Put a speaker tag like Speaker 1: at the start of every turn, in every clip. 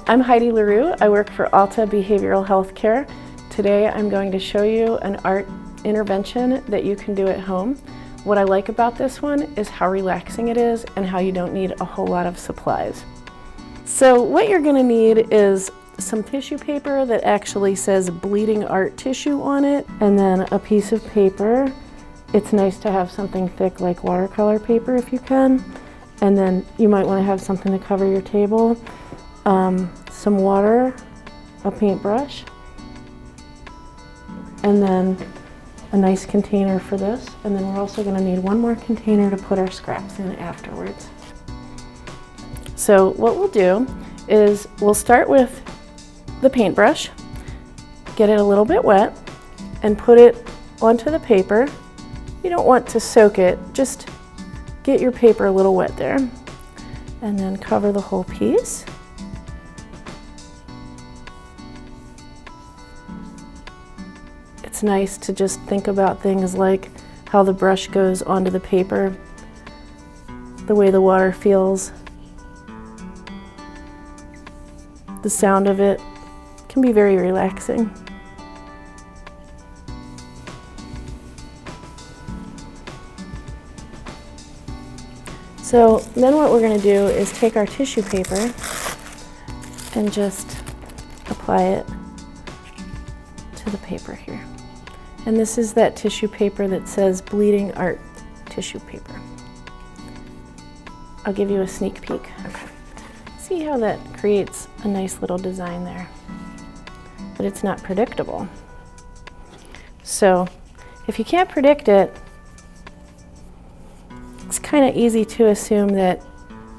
Speaker 1: I'm Heidi LaRew. I work for Alta Behavioral Health Care. Today I'm going to show you an art intervention that you can do at home. What I like about this one is how relaxing it is and how you don't need a whole lot of supplies. So what you're going to need is some tissue paper that actually says bleeding art tissue on it, and then a piece of paper. It's nice to have something thick like watercolor paper if you can. And then you might want to have something to cover your table. Some water, a paintbrush, and then a nice container for this. And then we're also going to need one more container to put our scraps in afterwards. So what we'll do is we'll start with the paintbrush, get it a little bit wet, and put it onto the paper. You don't want to soak it, just get your paper a little wet there. And then cover the whole piece. It's nice to just think about things like how the brush goes onto the paper, the way the water feels, the sound of it can be very relaxing. So then what we're going to do is take our tissue paper and just apply it to the paper here. And this is that tissue paper that says bleeding art tissue paper. I'll give you a sneak peek. Okay. See how that creates a nice little design there, but it's not predictable. So if you can't predict it, it's kind of easy to assume that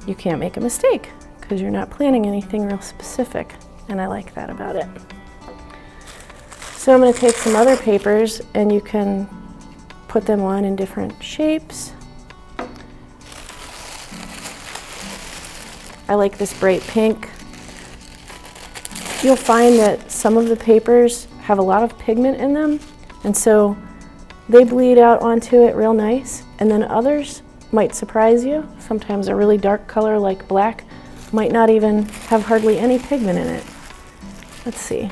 Speaker 1: you can't make a mistake because you're not planning anything real specific, and I like that about it. So I'm going to take some other papers and you can put them on in different shapes. I like this bright pink. You'll find that some of the papers have a lot of pigment in them, and so they bleed out onto it real nice, and then others might surprise you. Sometimes a really dark color like black might not even have hardly any pigment in it. Let's see.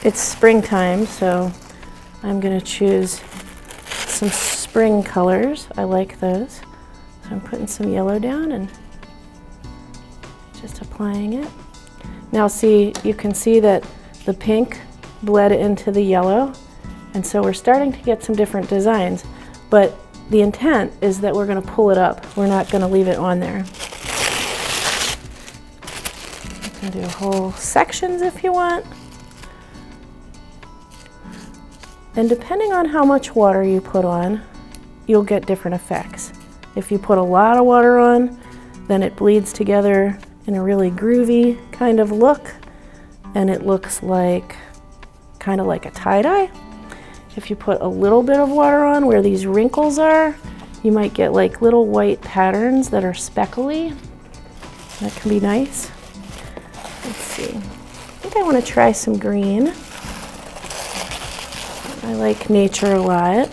Speaker 1: It's springtime, so I'm going to choose some spring colors. I like those. So I'm putting some yellow down and just applying it. Now see, you can see that the pink bled into the yellow, and so we're starting to get some different designs, but the intent is that we're going to pull it up. We're not going to leave it on there. You can do whole sections if you want. And depending on how much water you put on, you'll get different effects. If you put a lot of water on, then it bleeds together in a really groovy kind of look, and it looks like kind of like a tie-dye. If you put a little bit of water on where these wrinkles are, you might get like little white patterns that are speckly. That can be nice. Let's see. I think I want to try some green. I like nature a lot.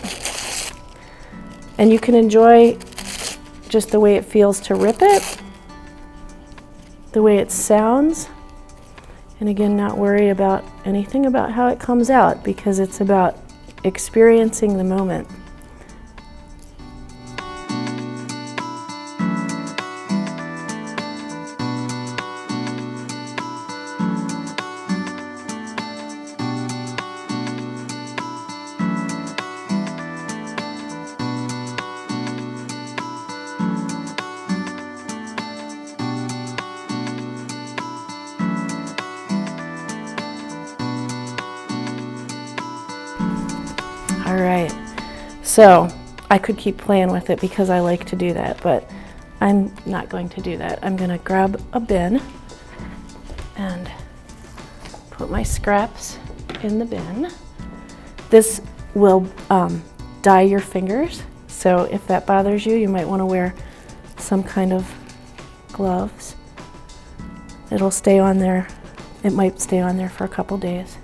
Speaker 1: And you can enjoy just the way it feels to rip it, the way it sounds, and again, not worry about anything about how it comes out because it's about experiencing the moment. All right, so I could keep playing with it because I like to do that, but I'm not going to do that. I'm gonna grab a bin and put my scraps in the bin. This will dye your fingers, so if that bothers you, you might want to wear some kind of gloves. It'll stay on there. It might stay on there for a couple days.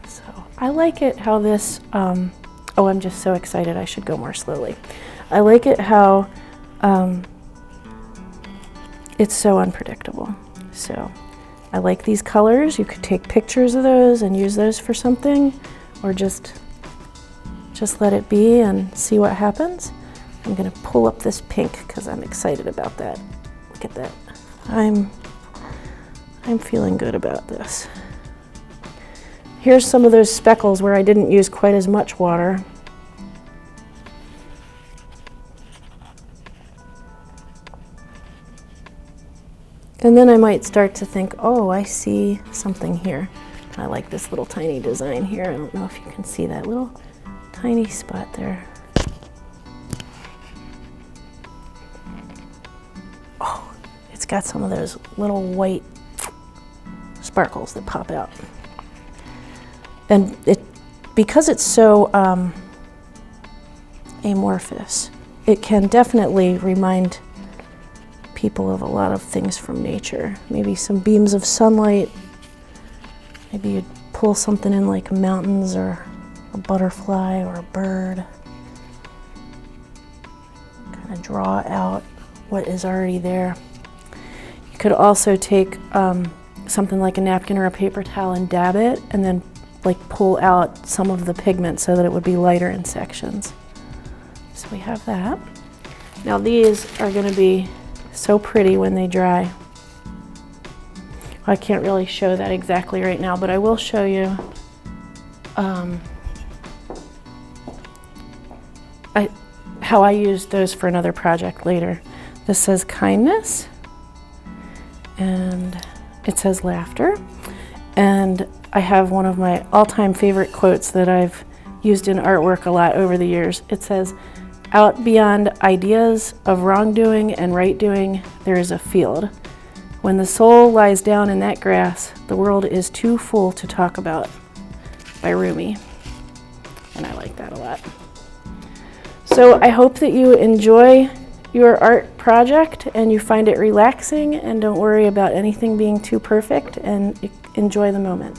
Speaker 1: So I like it how this, oh, I'm just so excited. I should go more slowly. I like it how it's so unpredictable. So I like these colors. You could take pictures of those and use those for something, or just let it be and see what happens. I'm gonna pull up this pink because I'm excited about that. Look at that. I'm feeling good about this. Here's some of those speckles where I didn't use quite as much water. And then I might start to think, oh, I see something here. I like this little tiny design here. I don't know if you can see that little tiny spot there. Oh, it's got some of those little white sparkles that pop out. And because it's so amorphous, it can definitely remind people of a lot of things from nature. Maybe some beams of sunlight. Maybe you'd pull something in like mountains or a butterfly or a bird. Kind of draw out what is already there. You could also take something like a napkin or a paper towel and dab it, and then like pull out some of the pigment so that it would be lighter in sections. So we have that. Now these are going to be so pretty when they dry. I can't really show that exactly right now, but I will show you how I used those for another project later. This says kindness, and it says laughter, and I have one of my all-time favorite quotes that I've used in artwork a lot over the years. It says, "Out beyond ideas of wrongdoing and right doing, there is a field. When the soul lies down in that grass, the world is too full to talk about," by Rumi. And I like that a lot. So I hope that you enjoy your art project and you find it relaxing, and don't worry about anything being too perfect, and enjoy the moment.